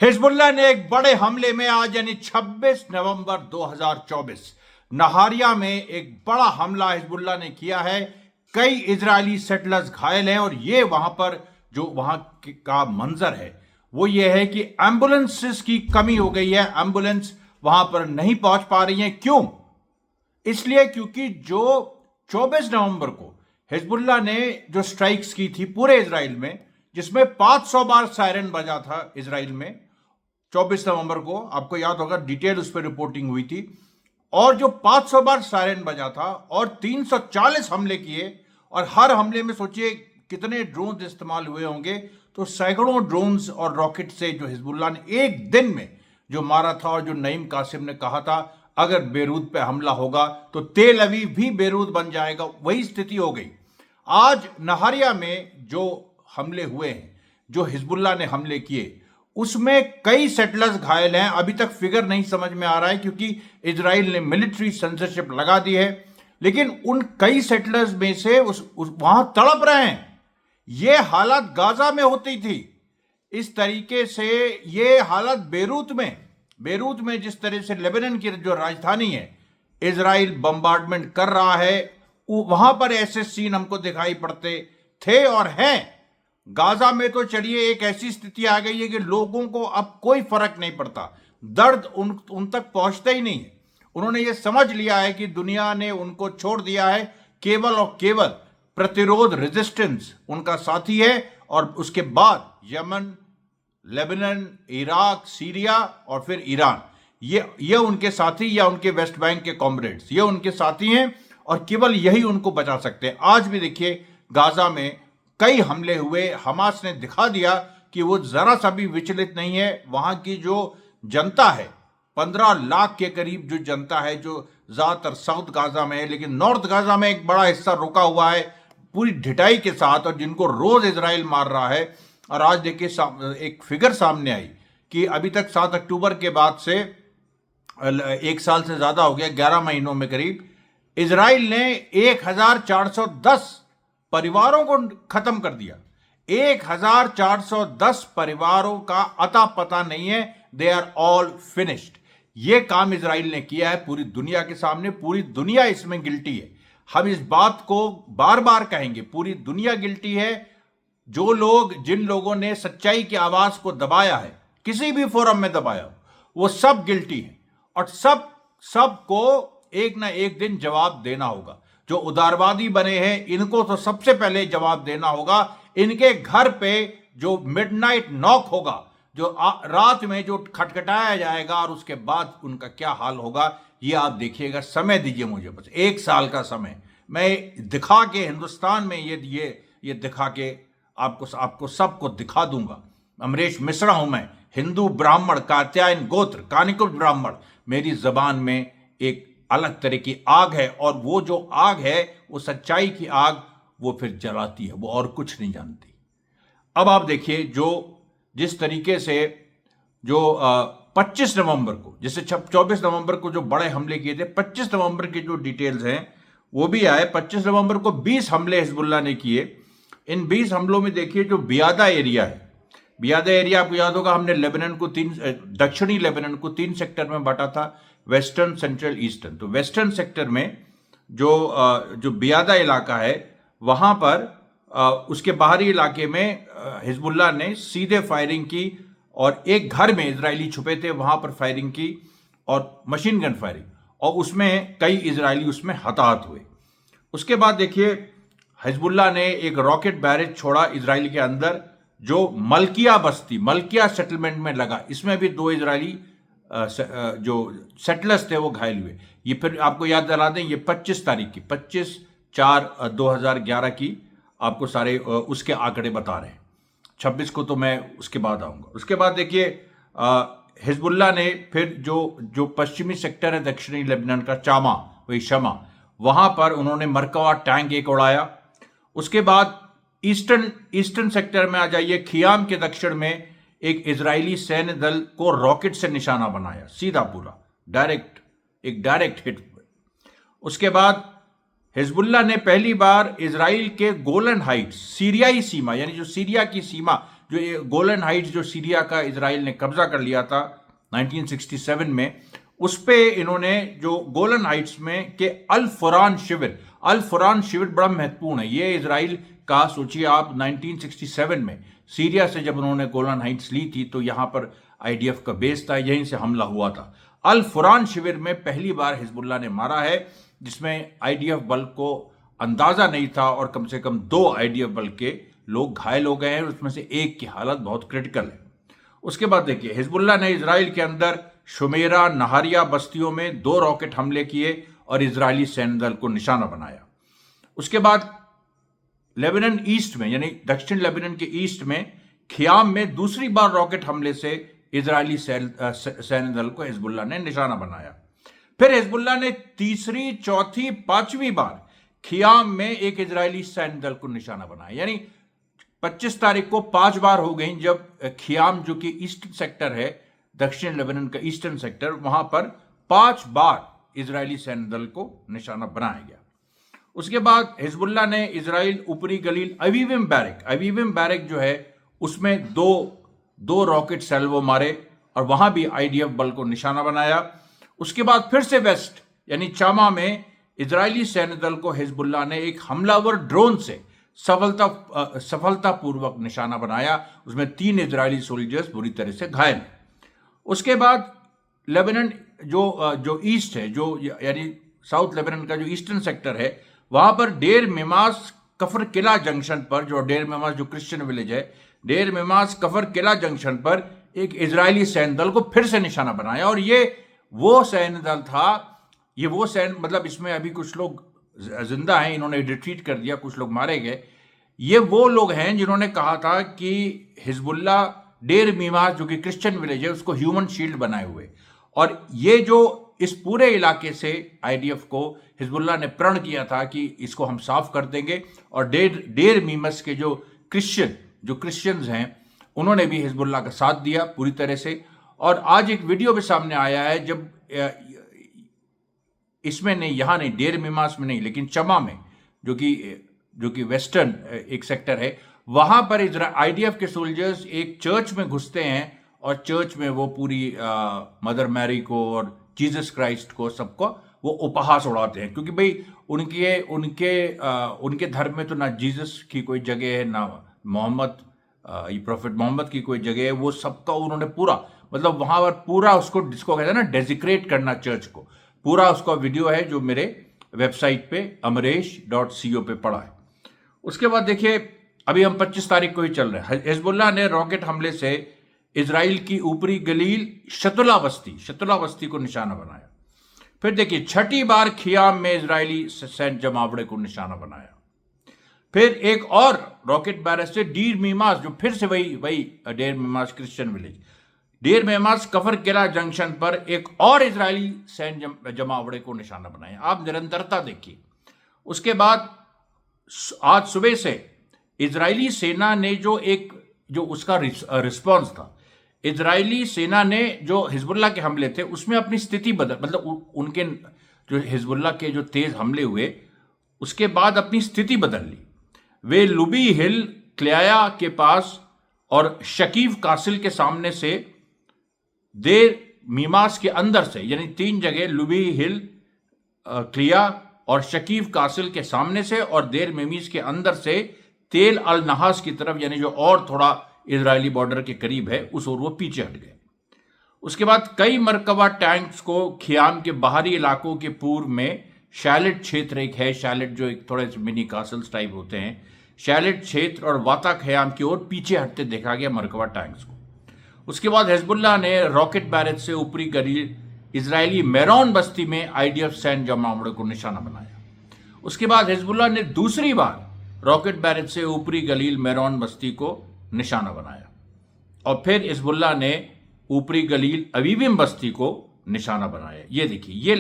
Hezbollah ने एक बड़े हमले में आज यानी 26 नवंबर 2024 नहारिया में एक बड़ा हमला हिजबुल्लाह ने किया है। कई इजरायली सेटलर्स घायल हैं और ये वहां पर जो वहां का मंजर है वो ये है कि एम्बुलेंसेस की कमी हो गई है। एम्बुलेंस वहां पर नहीं पहुंच पा रही हैं। क्यों? इसलिए क्योंकि जो 24 नवंबर को हिजबुल्लाह ने जो स्ट्राइक्स की थी पूरे इजराइल में, जिसमें 500 बार सायरन बजा था इजराइल में 24 नवंबर को, आपको याद होगा, डिटेल उस पर रिपोर्टिंग हुई थी। और जो 500 बार सायरन बजा था और 340 हमले किए, और हर हमले में सोचिए कितने ड्रोन इस्तेमाल हुए होंगे, तो सैकड़ों ड्रोन्स और रॉकेट से जो हिजबुल्लाह ने एक दिन में जो मारा था। और जो नईम कासिम ने कहा था अगर बेरूत पे हमला होगा तो तेल अवीव भी बेरूत बन जाएगा, वही स्थिति हो गई। आज नहारिया में जो हमले हुए हैं, जो हिजबुल्लाह ने हमले किए, उसमें कई सेटलर्स घायल हैं। अभी तक फिगर नहीं समझ में आ रहा है क्योंकि इजराइल ने मिलिट्री सेंसरशिप लगा दी है, लेकिन उन कई सेटलर्स में से वहां तड़प रहे हैं। ये हालत गाजा में होती थी, इस तरीके से ये हालत बेरूत में जिस तरह से लेबनान की जो राजधानी है इजराइल बम्बार्डमेंट कर रहा है, वहां पर ऐसे सीन हमको दिखाई पड़ते थे और हैं। गाजा में तो चलिए एक ऐसी स्थिति आ गई है कि लोगों को अब कोई फर्क नहीं पड़ता, दर्द उन तक पहुंचता ही नहीं है। उन्होंने ये समझ लिया है कि दुनिया ने उनको छोड़ दिया है, केवल और केवल प्रतिरोध, रेजिस्टेंस उनका साथी है। और उसके बाद यमन, लेबनान, इराक, सीरिया और फिर ईरान, ये उनके साथी, या उनके वेस्ट बैंक के कॉमरेड्स, ये उनके साथी हैं और केवल यही उनको बचा सकते हैं। आज भी देखिए गाजा में कई हमले हुए, हमास ने दिखा दिया कि वो जरा सा भी विचलित नहीं है। वहां की जो जनता है, 15 लाख के करीब जो जनता है, जो ज्यादातर साउथ गाजा में है, लेकिन नॉर्थ गाजा में एक बड़ा हिस्सा रुका हुआ है पूरी ढिठाई के साथ, और जिनको रोज इजराइल मार रहा है। और आज देखिए एक फिगर सामने आई कि अभी तक 7 अक्टूबर के बाद से एक साल से ज्यादा हो गया, 11 महीनों में करीब, इजराइल ने 1410 परिवारों को खत्म कर दिया। 1410 परिवारों का अता पता नहीं है, दे आर ऑल फिनिश्ड। ये काम इजराइल ने किया है पूरी दुनिया के सामने। पूरी दुनिया इसमें गिल्टी है। हम इस बात को बार बार कहेंगे, पूरी दुनिया गिल्टी है। जिन लोगों ने सच्चाई की आवाज को दबाया है, किसी भी फोरम में दबाया, वो सब गिल्टी है और सबको एक ना एक दिन जवाब देना होगा। जो उदारवादी बने हैं इनको तो सबसे पहले जवाब देना होगा। इनके घर पे जो मिडनाइट नॉक होगा, जो रात में जो खटखटाया जाएगा, और उसके बाद उनका क्या हाल होगा, ये आप देखिएगा। समय दीजिए मुझे बस 1 साल का समय, मैं दिखा के हिंदुस्तान में ये दिखा के आपको सबको दिखा दूंगा। अमरीश मिश्रा हूं मैं, हिंदू ब्राह्मण, कात्यायन गोत्र, कानिकुल ब्राह्मण। मेरी जबान में एक अलग तरह की आग है, और वो जो आग है वो सच्चाई की आग, वो फिर जलाती है, वो और कुछ नहीं जानती। अब आप देखिए जिस तरीके से जो 25 नवंबर को, जैसे 24 नवंबर को जो बड़े हमले किए थे, 25 नवंबर की जो डिटेल्स हैं वो भी आए। 25 नवंबर को 20 हमले हिजबुल्लाह ने किए। इन 20 हमलों में देखिए जो बियादा एरिया है, बियादा एरिया आपको याद होगा, हमने दक्षिणी लेबनान को 3 सेक्टर में बांटा था, वेस्टर्न, सेंट्रल, ईस्टर्न। तो वेस्टर्न सेक्टर में जो बियादा इलाका है, वहां पर उसके बाहरी इलाके में हिजबुल्लाह ने सीधे फायरिंग की, और एक घर में इजरायली छुपे थे वहां पर फायरिंग की, और मशीन गन फायरिंग, और उसमें कई इजरायली उसमें हताहत हुए। उसके बाद देखिए हिजबुल्लाह ने एक रॉकेट बैरेज छोड़ा इजराइल के अंदर, जो मलकिया सेटलमेंट में लगा। इसमें भी 2 इजरायली जो सेटलर्स थे वो घायल हुए। ये फिर आपको याद दिला दें, ये 25 तारीख की, 25/4/2011 की आपको सारे उसके आंकड़े बता रहे हैं। 26 को तो मैं उसके बाद आऊंगा। उसके बाद देखिए हिजबुल्लाह ने फिर जो पश्चिमी सेक्टर है दक्षिणी लेबनान का, चामा, वही शमा, वहां पर उन्होंने मरकवा टैंक एक उड़ाया। उसके बाद ईस्टर्न सेक्टर में आ जाइए, खियाम के दक्षिण में एक इजरायली सैन्य दल को रॉकेट से निशाना बनाया, सीधा पूरा डायरेक्ट हिट। उसके बाद हिजबुल्लाह ने पहली बार इजराइल के गोलन हाइट्स, सीरियाई सीमा, यानी जो सीरिया की सीमा जो ये गोलन हाइट्स जो सीरिया का इजराइल ने कब्जा कर लिया था 1967 में, उस पे इन्होंने जो गोलन हाइट्स में के अल फुरान शिविर बड़ा महत्वपूर्ण है। ये इजराइल का, सोचिए आप, 1967 में सीरिया से जब उन्होंने गोलन हाइट्स ली थी तो यहां पर आईडीएफ का बेस था, यहीं से हमला हुआ था। अल फुरान शिविर में पहली बार हिजबुल्लाह ने मारा है, जिसमें आईडीएफ बल को अंदाजा नहीं था और कम से कम 2 आईडीएफ बल के लोग घायल हो गए हैं, उसमें से एक की हालत बहुत क्रिटिकल है। उसके बाद देखिए, हिजबुल्लाह ने इजराइल के अंदर शुमेरा, नहारिया बस्तियों में 2 रॉकेट हमले किए और इजरायली सैन्य दल को निशाना बनाया। उसके बाद लेबनान ईस्ट में, यानी दक्षिण लेबनान के ईस्ट में खियाम में दूसरी बार रॉकेट हमले से इजरायली सैन्य दल को हिजबुल्लाह ने निशाना बनाया। फिर हिजबुल्लाह ने तीसरी, चौथी, 5वीं बार खियाम में एक इजरायली सैन्य दल को निशाना बनाया। यानी 25 तारीख को 5 बार हो गई जब खियाम, जो कि ईस्टर्न सेक्टर है, दक्षिण लेबनान का ईस्टर्न सेक्टर, वहां पर 5 बार इजरायली सैन्य दल को निशाना बनाया गया। उसके बाद हिजबुल्लाह ने इजराइल ऊपरी गलील अवीविम बैरक जो है उसमें दो रॉकेट सैल्वो मारे और वहां भी आईडीएफ बल को निशाना बनाया। उसके बाद फिर से वेस्ट यानी चामा में इजरायली सैन्य दल को हिजबुल्लाह ने एक हमलावर ड्रोन से सफलतापूर्वक निशाना बनाया। उसमें 3 इजरायली सोल्जर्स बुरी तरह से घायल हैं। उसके बाद लेबनान जो ईस्ट है, जो यानी साउथ लेबनान का जो ईस्टर्न सेक्टर है, वहां पर डेर मेमास कफर किला जंक्शन पर, जो डेर मेमास जो क्रिश्चियन विलेज है, डेर मेमास कफर किला जंक्शन पर एक इजरायली सैन्य दल को फिर से निशाना बनाया। और ये वो सैन्य दल था, ये वो सैन्य, मतलब इसमें अभी कुछ लोग जिंदा हैं, इन्होंने रिट्रीट कर दिया, कुछ लोग मारे गए। ये वो लोग हैं जिन्होंने कहा था कि हिजबुल्लाह डेर मेमास जो कि क्रिश्चियन विलेज है उसको ह्यूमन शील्ड बनाए हुए, और ये जो इस पूरे इलाके से आईडीएफ को हिजबुल्लाह ने प्रण किया था कि इसको हम साफ कर देंगे। और डेर मीमस के जो क्रिश्चियंस हैं उन्होंने भी हिजबुल्लाह का साथ दिया पूरी तरह से। और आज एक वीडियो भी सामने आया है, जब इसमें नहीं, यहाँ नहीं, डेर मीमास में नहीं, लेकिन चमा में जो कि वेस्टर्न एक सेक्टर है, वहां पर आईडीएफ के सोल्जर्स एक चर्च में घुसते हैं और चर्च में वो पूरी मदर मैरी को और जीसस क्राइस्ट को, सबको वो उपहास उड़ाते हैं, क्योंकि भाई उनके धर्म में तो ना जीसस की कोई जगह है, ना प्रॉफेट मोहम्मद की कोई जगह है। वो सबका उन्होंने पूरा, मतलब वहां पर पूरा उसको, जिसको कहते हैं ना डेजिक्रेट करना चर्च को, पूरा उसका वीडियो है जो मेरे वेबसाइट पे amresh.co पे पड़ा है। उसके बाद देखिए, अभी हम 25 तारीख को ही चल रहे हैं। हिजबुल्लाह ने रॉकेट हमले से इजराइल की ऊपरी गलील शतुला बस्ती को निशाना बनाया। फिर देखिए, 6ठी बार खियाम में इजरायली सैन्य जमावड़े को निशाना बनाया। फिर एक और रॉकेट बैरक से डेर मेमास, जो फिर से वही डेर मेमास क्रिश्चियन विलेज, डेर मेमास कफर किला जंक्शन पर एक और इजरायली सैन्य जमावड़े को निशाना बनाया। आप निरंतरता देखिए। उसके बाद आज सुबह से इजरायली सेना ने जो उसका रिस्पॉन्स था, इजरायली सेना ने जो हिजबुल्लाह के हमले थे उसमें अपनी स्थिति मतलब उनके जो हिजबुल्लाह के जो तेज हमले हुए उसके बाद अपनी स्थिति बदल ली। वे लुबी हिल क्लिया के पास और शकीव कासिल के सामने से, देर मीमास के अंदर से, यानी 3 जगह, लुबी हिल, क्लिया और शकीव कासिल के सामने से और देर मेमीस के अंदर से तेल अल नहास की तरफ, यानी जो और थोड़ा इजरायली बॉर्डर के करीब है, उस ओर वो पीछे हट गए। उसके बाद कई मरकबा टैंक्स को खियाम के बाहरी इलाकों के पूर्व में शैलेट क्षेत्र एक है, शैलेट जो एक थोड़े से मिनी कासल्स टाइप होते हैं, शैलेट क्षेत्र और वाता खयाम की ओर पीछे हटते देखा गया मरकबा टैंक्स को। उसके बाद हिजबुल्लाह ने रॉकेट बैरक से ऊपरी गलील इजरायली मेरॉन बस्ती में आईडीएफ सैन्य जमावड़े को निशाना बनाया। उसके बाद हिजबुल्लाह ने दूसरी बार रॉकेट बैरक से ऊपरी गलील मेरॉन बस्ती को निशाना बनाया और फिर हिजबुल्लाह ने ऊपरी गलील अवीविम बस्ती को निशाना बनाया। ये देखिए, ये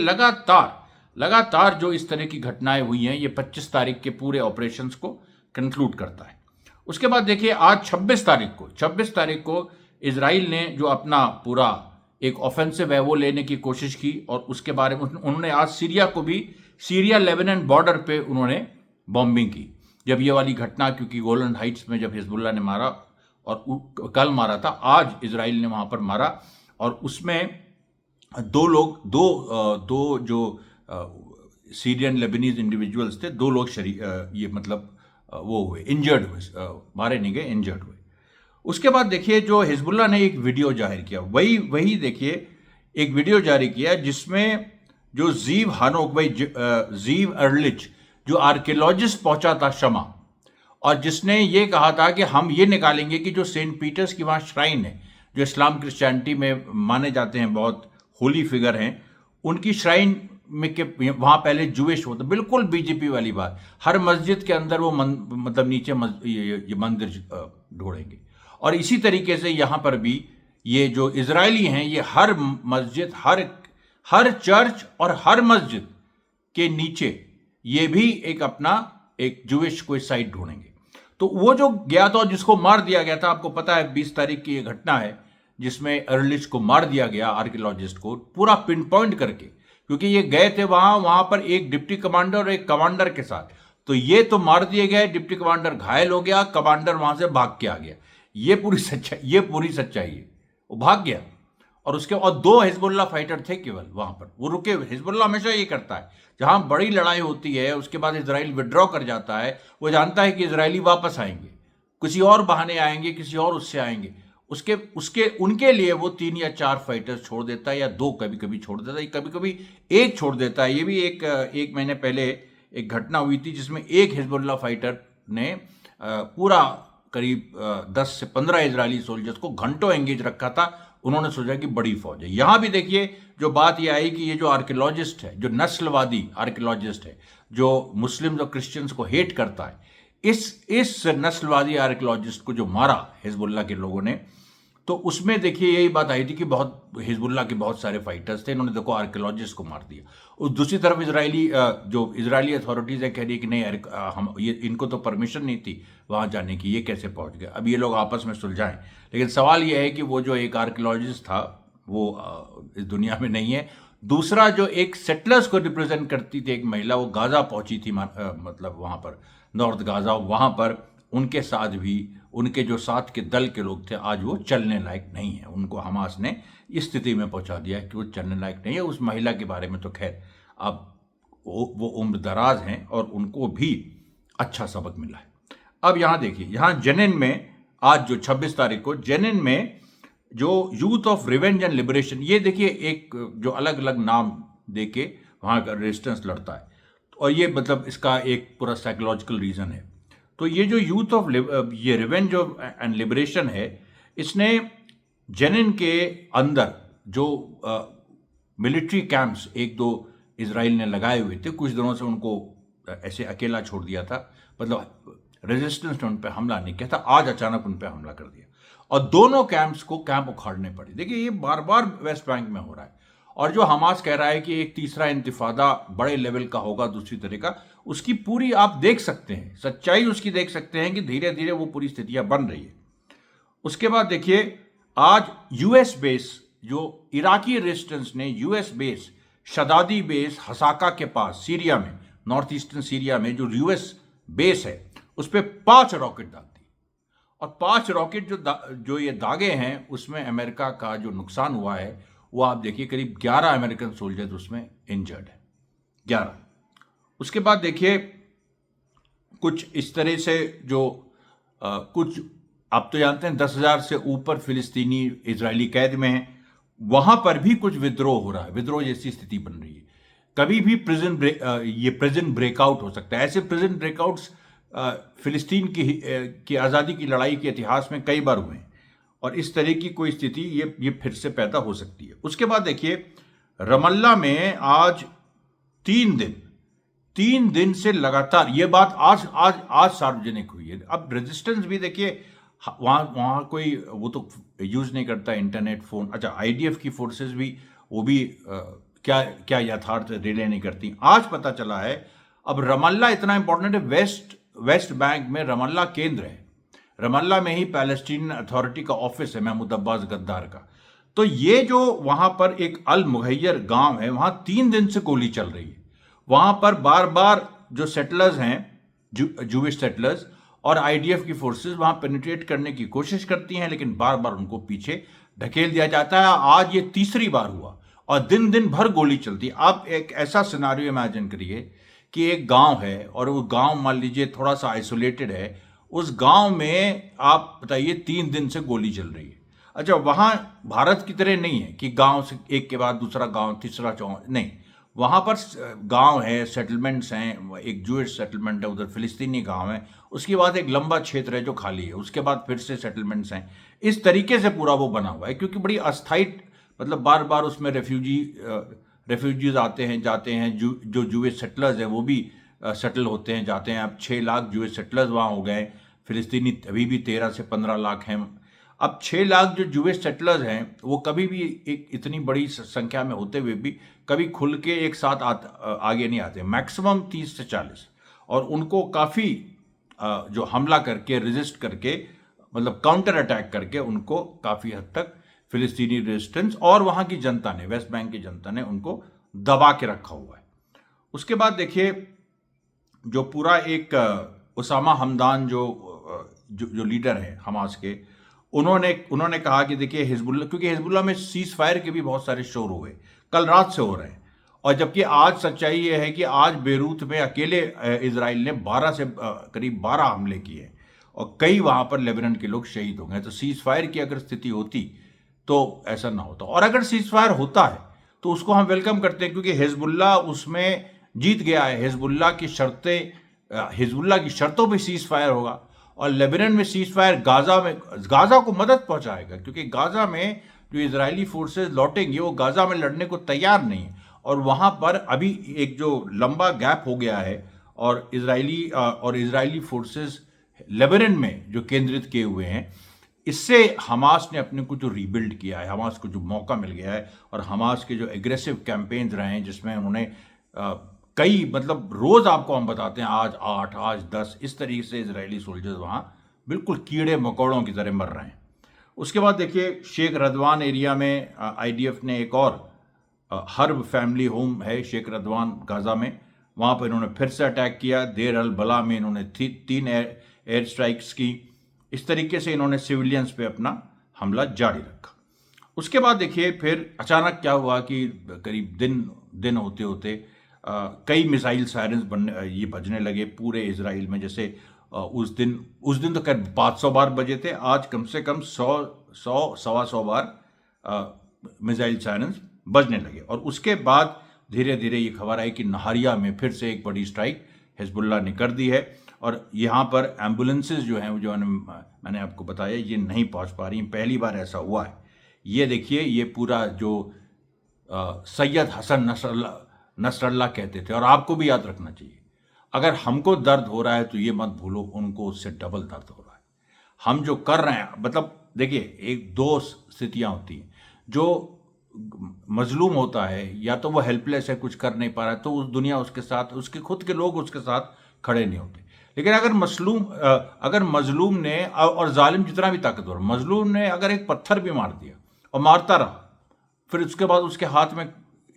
लगातार जो इस तरह की घटनाएं हुई हैं, ये 25 तारीख के पूरे ऑपरेशंस को कंक्लूड करता है। उसके बाद देखिए, आज 26 तारीख को इजराइल ने जो अपना पूरा एक ऑफेंसिव है वो लेने की कोशिश की और उसके बारे में उन्होंने आज सीरिया लेबनान बॉर्डर पे उन्होंने बॉम्बिंग की। जब ये वाली घटना, क्योंकि गोलन हाइट्स में जब हिजबुल्लाह ने मारा और कल मारा था, आज इसराइल ने वहाँ पर मारा। और उसमें दो जो सीरियन लेबनीज इंडिविजुअल्स थे, दो लोग ये मतलब वो हुए, इंजर्ड हुए, मारे नहीं गए, इंजर्ड हुए। उसके बाद देखिए जो हिजबुल्लाह ने एक वीडियो जाहिर किया, वही देखिए एक वीडियो जारी किया जिसमें जो जीव हानोक भाई, जीव अर्लिच, जो आर्कियोलॉजिस्ट पहुंचा था शमा, और जिसने ये कहा था कि हम ये निकालेंगे कि जो सेंट पीटर्स की वहाँ श्राइन है, जो इस्लाम क्रिश्चियनिटी में माने जाते हैं, बहुत होली फिगर हैं, उनकी श्राइन में के वहाँ पहले जूइश होता, बिल्कुल बीजेपी वाली बात। हर मस्जिद के अंदर वो मतलब नीचे ये मंदिर ढोड़ेंगे। और इसी तरीके से यहाँ पर भी ये जो इजरायली हैं, ये हर मस्जिद, हर चर्च और हर मस्जिद के नीचे ये भी एक अपना एक जूइश कोई साइट ढूंढेंगे। तो वो जो गया था, जिसको मार दिया गया था, आपको पता है 20 तारीख की ये घटना है जिसमें अर्लिच को मार दिया गया, आर्कियोलॉजिस्ट को, पूरा पिन पॉइंट करके, क्योंकि ये गए थे वहां पर एक डिप्टी कमांडर और एक कमांडर के साथ। तो ये तो मार दिए गए, डिप्टी कमांडर घायल हो गया, कमांडर वहां से भाग के आ गया। ये पूरी सच्चाई है। वो भाग गया और उसके और 2 हिजबुल्लाह फाइटर थे केवल वहां पर, वो रुके। हिजबुल्लाह हमेशा ये करता है, जहां बड़ी लड़ाई होती है उसके बाद इजराइल विड्रॉ कर जाता है, वो जानता है कि इजरायली वापस आएंगे, किसी और बहाने आएंगे, किसी और उससे आएंगे, उनके लिए वो 3 या 4 फाइटर्स छोड़ देता है, या 2 कभी कभी छोड़ देता है, कभी कभी 1 छोड़ देता है। ये भी एक महीने पहले एक घटना हुई थी जिसमें एक हिजबुल्लाह फाइटर ने पूरा करीब 10 से 15 इजरायली सोल्जर्स को घंटों एंगेज रखा था। उन्होंने सोचा कि बड़ी फौज है। यहां भी देखिए जो बात यह आई कि ये जो आर्कियोलॉजिस्ट है, जो नस्लवादी आर्कियोलॉजिस्ट है, जो मुस्लिम्स और क्रिश्चियंस को हेट करता है, इस नस्लवादी आर्कियोलॉजिस्ट को जो मारा हिजबुल्लाह के लोगों ने, तो उसमें देखिए यही बात आई थी कि बहुत हिजबुल्लाह के बहुत सारे फाइटर्स थे, इन्होंने देखो आर्कियोलॉजिस्ट को मार दिया। और दूसरी तरफ इजरायली अथॉरिटीज है कह रही कि नहीं, हम ये इनको तो परमिशन नहीं थी वहां जाने की, ये कैसे पहुंच गए। अब ये लोग आपस में सुलझाएं। लेकिन सवाल यह है कि वो जो एक आर्कियोलॉजिस्ट था वो इस दुनिया में नहीं है। दूसरा जो एक सेटलर्स को रिप्रेजेंट करती थी एक महिला, वो गाजा पहुंची थी, मतलब वहां पर नॉर्थ गाजा, वहां पर उनके साथ भी उनके जो साथ के दल के लोग थे, आज वो चलने लायक नहीं है। उनको हमास ने इस स्थिति में पहुंचा दिया है कि वो चलने लायक नहीं है। उस महिला के बारे में तो खैर अब वो उम्र दराज हैं और उनको भी अच्छा सबक मिला है। अब यहाँ देखिए, यहाँ जेनिन में आज जो 26 तारीख को जेनिन में जो youth of revenge and liberation, ये देखिए एक जो अलग अलग नाम दे के वहाँ का रेजिस्टेंस लड़ता है, और ये मतलब इसका एक पूरा साइकोलॉजिकल रीज़न है। तो ये जो यूथ ऑफ ये रिवेंज ऑफ एंड लिबरेशन है, इसने जेनिन के अंदर जो मिलिट्री कैंप्स 1-2 इजराइल ने लगाए हुए थे, कुछ दिनों से उनको ऐसे अकेला छोड़ दिया था, मतलब रेजिस्टेंस ने उन पर हमला नहीं किया था। आज अचानक उन पर हमला कर दिया और दोनों कैंप्स को कैंप उखाड़ने पड़े। देखिए ये बार बार वेस्ट बैंक में हो रहा है, और जो हमास कह रहा है कि एक तीसरा इंतिफादा बड़े लेवल का होगा, दूसरी तरह का, उसकी पूरी आप देख सकते हैं, सच्चाई उसकी देख सकते हैं कि धीरे धीरे वो पूरी स्थितियां बन रही है। उसके बाद देखिए आज यूएस बेस, जो इराकी रेजिस्टेंस ने यूएस बेस, शदादी बेस हसाका के पास सीरिया में, नॉर्थ ईस्टर्न सीरिया में जो यूएस बेस है, उस पर 5 रॉकेट दाग दी, और 5 रॉकेट जो ये दागे हैं, उसमें अमेरिका का जो नुकसान हुआ है वो आप देखिए, करीब 11 अमेरिकन सोल्जर्स उसमें इंजर्ड है, 11। उसके बाद देखिए कुछ इस तरह से जो कुछ आप तो जानते हैं 10,000 से ऊपर फिलिस्तीनी इजरायली कैद में हैं, वहां पर भी कुछ विद्रोह हो रहा है, विद्रोह जैसी स्थिति बन रही है। कभी भी प्रिजन ब्रेकआउट हो सकता है। ऐसे प्रिजन ब्रेकआउट्स फिलिस्तीन की आज़ादी की लड़ाई के इतिहास में कई बार हुए हैं, और इस तरह की कोई स्थिति ये फिर से पैदा हो सकती है। उसके बाद देखिए रमल्ला में आज 3 दिन से लगातार ये बात आज सार्वजनिक हुई है। अब रेजिस्टेंस भी देखिए, वहाँ कोई वो तो यूज नहीं करता इंटरनेट, फोन। अच्छा, आईडीएफ की फोर्सेस भी वो भी क्या यथार्थ रिले नहीं करती। आज पता चला है, अब रमल्ला इतना इंपॉर्टेंट है, वेस्ट बैंक में रमल्ला केंद्र है, रमल्ला में ही पैलेस्टीन अथॉरिटी का ऑफिस है, महमूद अब्बास गद्दार का। तो ये जो वहां पर एक अल मुहैयर गांव है, वहां 3 दिन से गोली चल रही है। वहां पर बार बार जो सेटलर्स हैं, जूविश सेटलर्स और आईडीएफ की फोर्सेस वहां पेनिट्रेट करने की कोशिश करती हैं, लेकिन बार बार उनको पीछे ढकेल दिया जाता है। आज ये तीसरी बार हुआ और दिन दिन भर गोली चलती है। आप एक ऐसा सिनारियो इमेजिन करिए कि एक गांव है और वो गांव मान लीजिए थोड़ा सा आइसोलेटेड है। उस गांव में आप बताइए 3 दिन से गोली चल रही है। अच्छा, वहां भारत की तरह नहीं है कि गांव से एक के बाद दूसरा गांव, तीसरा गांव, नहीं। वहां पर गांव है, सेटलमेंट्स हैं, एक जूइश सेटलमेंट है, उधर फिलिस्तीनी गांव है, उसके बाद एक लंबा क्षेत्र है जो खाली है, उसके बाद फिर से सेटलमेंट्स हैं। इस तरीके से पूरा वो बना हुआ है, क्योंकि बड़ी अस्थायी, मतलब बार बार उसमें रेफ्यूजीज आते हैं जाते हैं। जो जूइश सेटलर्स हैं वो भी सेटल होते हैं जाते हैं। अब 6 लाख जूइश सेटलर्स वहाँ हो गए। फिलिस्तीनी अभी भी 13 से 15 लाख हैं। अब 6 लाख जो जूइश सेटलर्स हैं वो कभी भी एक इतनी बड़ी संख्या में होते हुए भी कभी खुल के एक साथ आगे नहीं आते। मैक्सिमम 30 से 40, और उनको काफ़ी जो हमला करके, रेजिस्ट करके, मतलब काउंटर अटैक करके उनको काफ़ी हद तक फिलिस्तीनी रेजिस्टेंस और वहाँ की जनता ने, वेस्ट बैंक की जनता ने उनको दबा के रखा हुआ है। उसके बाद देखिए जो पूरा एक उसामा हमदान जो लीडर है हमास के, उन्होंने कहा कि देखिए हिजबुल्ला, क्योंकि हिजबुल्ला में सीज फायर के भी बहुत सारे शोर हुए, कल रात से हो रहे हैं। और जबकि आज सच्चाई ये है कि आज बेरूत में अकेले इजराइल ने 12 से करीब 12 हमले किए और कई वहाँ पर लेबनान के लोग शहीद हो गए। तो सीज फायर की अगर स्थिति होती तो ऐसा ना होता, और अगर सीज फायर होता है तो उसको हम वेलकम करते हैं, क्योंकि हिजबुल्ला उसमें जीत गया है। हिजबुल्ला की शर्तों पे सीज फायर होगा, और लेबनान में सीज फायर गाजा को मदद पहुंचाएगा, क्योंकि गाजा में जो इजरायली फोर्सेस लौटेंगे वो गाजा में लड़ने को तैयार नहीं है। और वहां पर अभी एक जो लंबा गैप हो गया है, और इजरायली फोर्सेस लेबनान में जो केंद्रित किए हुए हैं, इससे हमास ने अपने को जो रीबिल्ड किया है, हमास को जो मौका मिल गया है, और हमास के जो एग्रेसिव कैंपेन्स रहे हैं जिसमें उन्होंने कई, मतलब रोज आपको हम बताते हैं आज 8, आज 10, इस तरीके से इजरायली सोल्जर्स वहाँ बिल्कुल कीड़े मकोड़ों की तरह मर रहे हैं। उसके बाद देखिए शेख रदवान एरिया में आईडीएफ ने एक और हर्ब फैमिली होम है शेख रदवान गाजा में, वहाँ पर इन्होंने फिर से अटैक किया। देर अल बला में इन्होंने 3 एयर स्ट्राइक्स की। इस तरीके से इन्होंने सिविलियंस पे अपना हमला जारी रखा। उसके बाद देखिए फिर अचानक क्या हुआ कि करीब दिन होते होते कई मिसाइल सायरन्स ये बजने लगे पूरे इजराइल में। जैसे उस दिन तो खैर 500 बार बजे थे, आज कम से कम 100 100 बार मिसाइल सायरन्स बजने लगे। और उसके बाद धीरे धीरे ये खबर आई कि नहारिया में फिर से एक बड़ी स्ट्राइक हिजबुल्ला ने कर दी है, और यहाँ पर एम्बुलेंसेज जो हैं, जो मैंने आपको बताया, ये नहीं पहुँच पा रही। पहली बार ऐसा हुआ है। ये देखिए, ये पूरा जो सैयद हसन नसरल्ला कहते थे, और आपको भी याद रखना चाहिए, अगर हमको दर्द हो रहा है तो ये मत भूलो उनको उससे डबल दर्द हो रहा है। हम जो कर रहे हैं, मतलब देखिए एक 2 स्थितियां होती हैं। जो मजलूम होता है या तो वो हेल्पलेस है, कुछ कर नहीं पा रहा है, तो उस दुनिया उसके साथ, उसके खुद के लोग उसके साथ खड़े नहीं होते। लेकिन अगर मजलूम ने, और जालिम जितना भी ताकतवर, मजलूम ने अगर एक पत्थर भी मार दिया और मारता रहा, फिर उसके बाद उसके हाथ में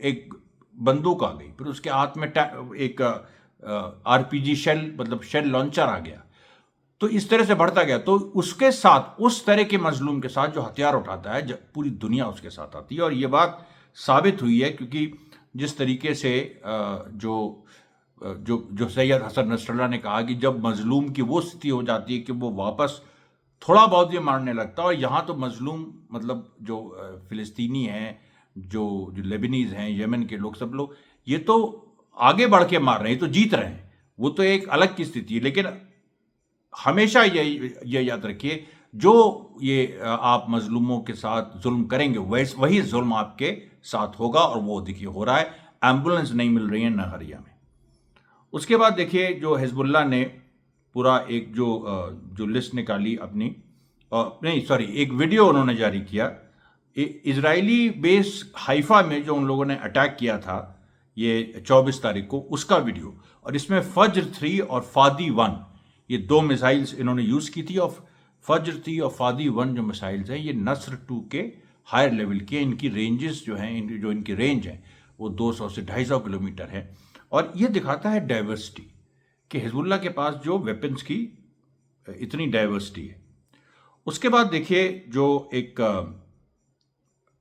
एक बंदूक आ गई, फिर उसके हाथ में एक आरपीजी शेल, मतलब शेल लॉन्चर आ गया, तो इस तरह से बढ़ता गया। तो उसके साथ, उस तरह के मजलूम के साथ जो हथियार उठाता है, पूरी दुनिया उसके साथ आती है। और ये बात साबित हुई है, क्योंकि जिस तरीके से जो सैयद हसन नसरल्ला ने कहा कि जब मजलूम की वो स्थिति हो जाती है कि वो वापस थोड़ा बहुत भी मारने लगता है, और यहाँ तो मजलूम मतलब जो फिलिस्तीनी हैं, जो लेबनीज हैं, यमन के लोग, सब लोग ये तो आगे बढ़ के मार रहे हैं, तो जीत रहे हैं, वो तो एक अलग की स्थिति है। लेकिन हमेशा ये याद रखिए, जो ये आप मजलूमों के साथ जुल्म करेंगे वही जुल्म आपके साथ होगा, और वो देखिए हो रहा है। एम्बुलेंस नहीं मिल रही है नहरिया में। उसके बाद देखिए जो हिजबुल्ला ने पूरा एक जो लिस्ट निकाली अपनी, नहीं सॉरी, एक वीडियो उन्होंने जारी किया इजरायली बेस हाइफा में, जो उन लोगों ने अटैक किया था ये 24 तारीख को, उसका वीडियो। और इसमें फज्र 3 और फादी 1, ये 2 मिसाइल्स इन्होंने यूज़ की थी। और फज्र 3 और फादी 1 जो मिसाइल्स हैं, ये नस्र 2 के हायर लेवल के, इनकी रेंजेस जो हैं, इनकी रेंज है वो 200 से 250 किलोमीटर है। और ये दिखाता है डाइवर्सिटी कि हिजबुल्ला के पास जो वेपन्स की इतनी डाइवर्सिटी है। उसके बाद देखिए जो एक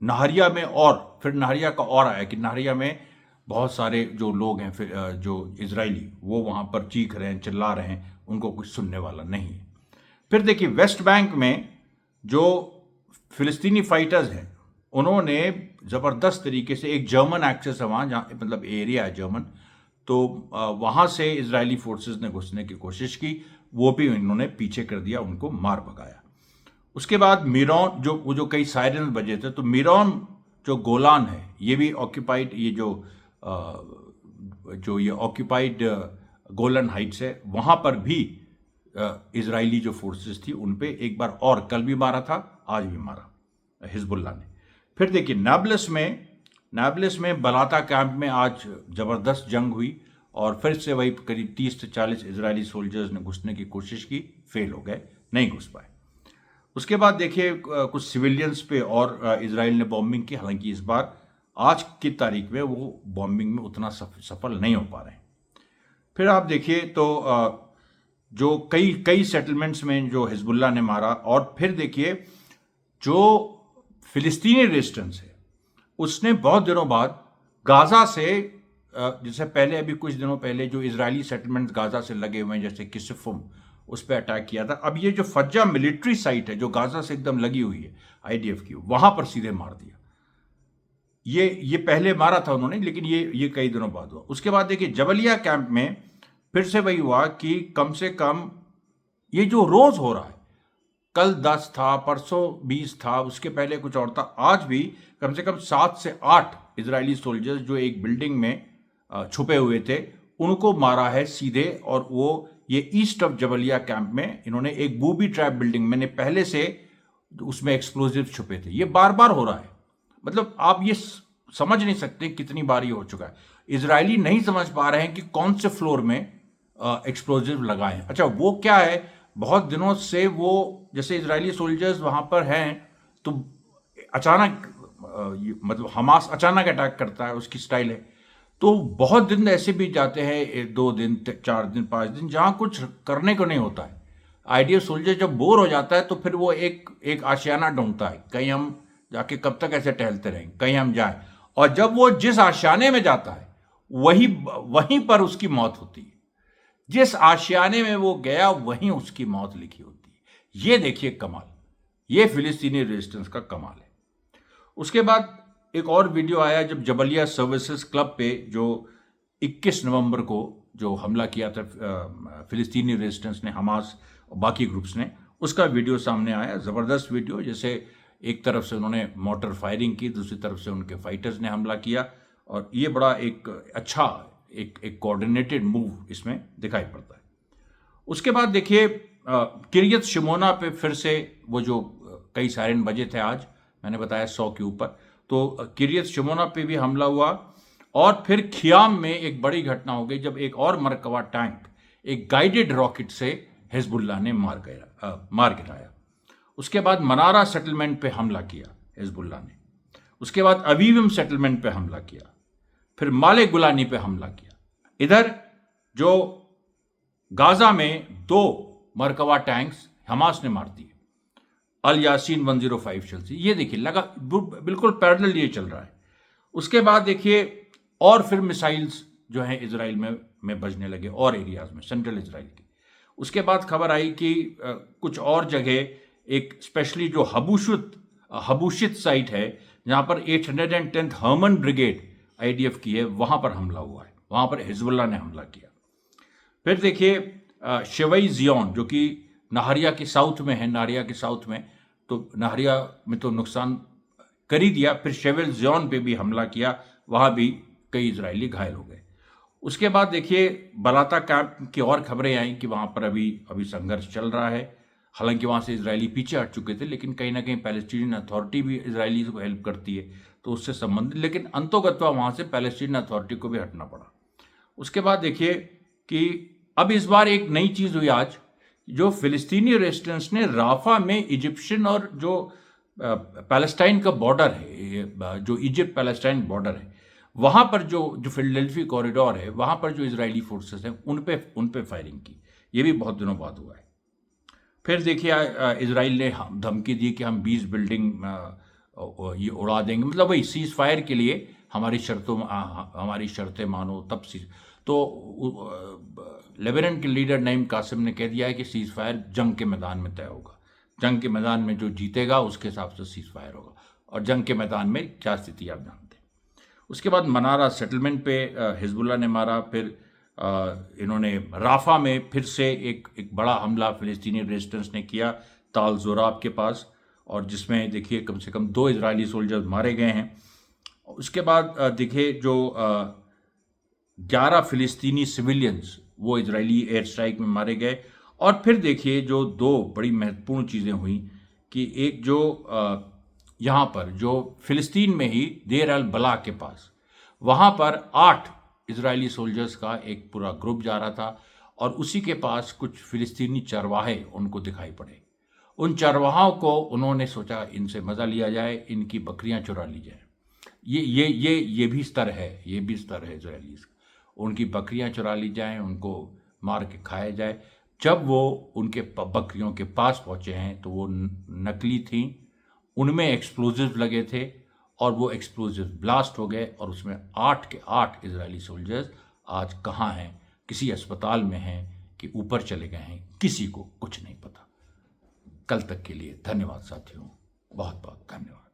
नहारिया में, और फिर नहारिया का और आया कि नहारिया में बहुत सारे जो लोग हैं, फिर जो इजरायली, वो वहाँ पर चीख रहे हैं, चिल्ला रहे हैं, उनको कुछ सुनने वाला नहीं है। फिर देखिए वेस्ट बैंक में जो फिलिस्तीनी फाइटर्स हैं, उन्होंने ज़बरदस्त तरीके से, एक जर्मन एक्सेस है वहाँ, जहाँ मतलब एरिया है जर्मन, तो वहाँ से इजरायली फोर्सेस ने घुसने की कोशिश की, वो भी इन्होंने पीछे कर दिया, उनको मार भगाया। उसके बाद मीरोन, जो कई सायरन बजे थे, तो मीरोन जो गोलान है, ये भी ऑक्यूपाइड, ये जो ये ऑक्यूपाइड गोलन हाइट्स है, वहाँ पर भी इजरायली जो फोर्सेस थी उन पे एक बार और, कल भी मारा था, आज भी मारा हिजबुल्लाह ने। फिर देखिए नाब्लस में बलाता कैंप में आज ज़बरदस्त जंग हुई, और फिर से वही करीब 30 से 40 इजरायली सोल्जर्स ने घुसने की कोशिश की, फेल हो गए, नहीं घुस पाए। उसके बाद देखिए कुछ सिविलियंस पे और इजराइल ने बॉम्बिंग की, हालांकि इस बार आज की तारीख में वो बॉम्बिंग में उतना सफल नहीं हो पा रहे हैं। फिर आप देखिए तो जो कई सेटलमेंट्स में जो हिजबुल्लाह ने मारा, और फिर देखिए जो फिलिस्तीनी रेजिस्टेंस है उसने बहुत दिनों बाद गाजा से, जैसे पहले अभी कुछ दिनों पहले जो इजरायली सेटलमेंट्स गाजा से लगे हुए हैं, जैसे किसफुम, उस पर अटैक किया था। अब ये जो फज्जा मिलिट्री साइट है जो गाजा से एकदम लगी हुई है आईडीएफ की, वहां पर सीधे मार दिया। ये पहले मारा था उन्होंने, लेकिन ये कई दिनों बाद हुआ। उसके बाद देखिए जबलिया कैंप में फिर से वही हुआ कि कम से कम ये जो रोज हो रहा है, कल 10 था, परसों 20 था, उसके पहले कुछ और था, आज भी कम से कम 7 से 8 इजरायली सोल्जर्स जो एक बिल्डिंग में छुपे हुए थे, उनको मारा है सीधे। और वो ये ईस्ट ऑफ जबलिया कैंप में इन्होंने एक बूबी ट्रैप बिल्डिंग में पहले से उसमें एक्सप्लोजिव छुपे थे। ये बार बार हो रहा है, मतलब आप ये समझ नहीं सकते कितनी बार ये हो चुका है। इजरायली नहीं समझ पा रहे हैं कि कौन से फ्लोर में एक्सप्लोजिव लगाएं। अच्छा, वो क्या है, बहुत दिनों से वो, जैसे इजरायली सोल्जर्स वहां पर हैं, तो अचानक मतलब हमास अचानक अटैक करता है, उसकी स्टाइल है। तो बहुत दिन ऐसे भी जाते हैं, 2 दिन, 4 दिन, 5 दिन, जहां कुछ करने को नहीं होता है। आईडीएफ सोल्जर जब बोर हो जाता है तो फिर वो एक आशियाना ढूंढता है, कहीं हम जाके कब तक ऐसे टहलते रहेंगे, कहीं हम जाएं। और जब वो जिस आशियाने में जाता है वहीं पर उसकी मौत होती है। जिस आशियाने में वो गया वहीं उसकी मौत लिखी होती है। ये देखिए कमाल, ये फिलिस्तीनी रेजिस्टेंस का कमाल है। उसके बाद एक और वीडियो आया जब जबलिया सर्विसेज क्लब पे जो 21 नवंबर को जो हमला किया था फिलिस्तीनी रेजिस्टेंस ने, हमास और बाकी ग्रुप्स ने, उसका वीडियो सामने आया। ज़बरदस्त वीडियो, जैसे एक तरफ से उन्होंने मोटर फायरिंग की, दूसरी तरफ से उनके फाइटर्स ने हमला किया, और ये बड़ा एक अच्छा एक कोऑर्डिनेटेड मूव इसमें दिखाई पड़ता है। उसके बाद देखिए किरियत शिमोना पे फिर से वो जो कई सायरन बजे थे, आज मैंने बताया 100 के ऊपर, तो किरियत शिमोना पे भी हमला हुआ। और फिर खियाम में एक बड़ी घटना हो गई जब एक और मरकवा टैंक एक गाइडेड रॉकेट से हिजबुल्लाह ने मार गिराया। उसके बाद मनारा सेटलमेंट पे हमला किया हिजबुल्लाह ने। उसके बाद अवीवम सेटलमेंट पे हमला किया, फिर माले गुलानी पे हमला किया। इधर जो गाजा में 2 मरकवा टैंक्स हमास ने मार दिए, अल यासीन 105 शेल से। ये देखिए लगा बिल्कुल पैरेलल ये चल रहा है। उसके बाद देखिए और फिर मिसाइल्स जो हैं इजराइल में बजने लगे और एरियाज में, सेंट्रल इजराइल की। उसके बाद खबर आई कि कुछ और जगह, एक स्पेशली जो हबूशित साइट है जहां पर 810th हर्मन ब्रिगेड आईडीएफ की है, वहां पर हमला हुआ है, वहां पर हिजबुल्लाह ने हमला किया। फिर देखिए शेवई जियोन जो कि नहारिया के साउथ में है, नारिया के साउथ में, तो नहारिया में तो नुकसान कर ही दिया, फिर शेवेल जियोन पे भी हमला किया, वहां भी कई इजरायली घायल हो गए। उसके बाद देखिए बलाता कैंप की और खबरें आई कि वहां पर अभी संघर्ष चल रहा है। हालांकि वहां से इजरायली पीछे हट चुके थे, लेकिन कहीं ना कहीं पैलेस्टीनियन अथॉरिटी भी इजरायली को हेल्प करती है, तो उससे संबंधित, लेकिन अंतोगत्वा वहां से पैलेस्टीनियन अथॉरिटी को भी हटना पड़ा। उसके बाद देखिए कि अब इस बार एक नई चीज हुई आज, जो फिलिस्तीनी रेजिस्टेंस ने राफा में इजिप्शियन और जो पैलेस्टाइन का बॉर्डर है, जो इजिप्ट पैलेस्टाइन बॉर्डर है, वहां पर जो फिलाडेल्फी कॉरिडोर है, वहां पर जो इजरायली फोर्सेस हैं उन पे फायरिंग की। ये भी बहुत दिनों बाद हुआ है। फिर देखिए इजराइल ने धमकी दी कि हम 20 बिल्डिंग ये उड़ा देंगे, मतलब वही सीज फायर के लिए हमारी शर्तें मानो तब तो लेबनान के लीडर नईम कासिम ने कह दिया है कि सीज फायर जंग के मैदान में तय होगा, जंग के मैदान में जो जीतेगा उसके हिसाब से सीज फायर होगा, और जंग के मैदान में क्या स्थिति आप जानते हैं। उसके बाद मनारा सेटलमेंट पे हिजबुल्ला ने मारा, फिर इन्होंने राफा में फिर से एक बड़ा हमला फिलिस्तीनी रेजिस्टेंस ने किया ताल जोराब के पास, और जिसमें देखिए कम से कम 2 इजरायली सोल्जर्स मारे गए हैं। उसके बाद देखिए जो 11 फिलिस्तीनी सिविलियंस वो इजरायली एयर स्ट्राइक में मारे गए। और फिर देखिए जो 2 बड़ी महत्वपूर्ण चीज़ें हुई कि एक जो यहाँ पर जो फिलिस्तीन में ही देर अल बला के पास, वहाँ पर 8 इजरायली सोल्जर्स का एक पूरा ग्रुप जा रहा था, और उसी के पास कुछ फिलिस्तीनी चरवाहे उनको दिखाई पड़े। उन चरवाहों को उन्होंने सोचा इनसे मज़ा लिया जाए, इनकी बकरियां चुरा ली जाए। ये भी स्तर है, ये भी स्तर है इजरायलीज का। उनकी बकरियां चुरा ली जाएं, उनको मार के खाया जाए। जब वो उनके बकरियों के पास पहुंचे हैं तो वो नकली थी, उनमें एक्सप्लोजिव लगे थे, और वो एक्सप्लोजिव ब्लास्ट हो गए, और उसमें 8 के 8 इजरायली सोल्जर्स आज कहाँ हैं, किसी अस्पताल में हैं कि ऊपर चले गए हैं, किसी को कुछ नहीं पता। कल तक के लिए धन्यवाद साथियों, बहुत बहुत धन्यवाद।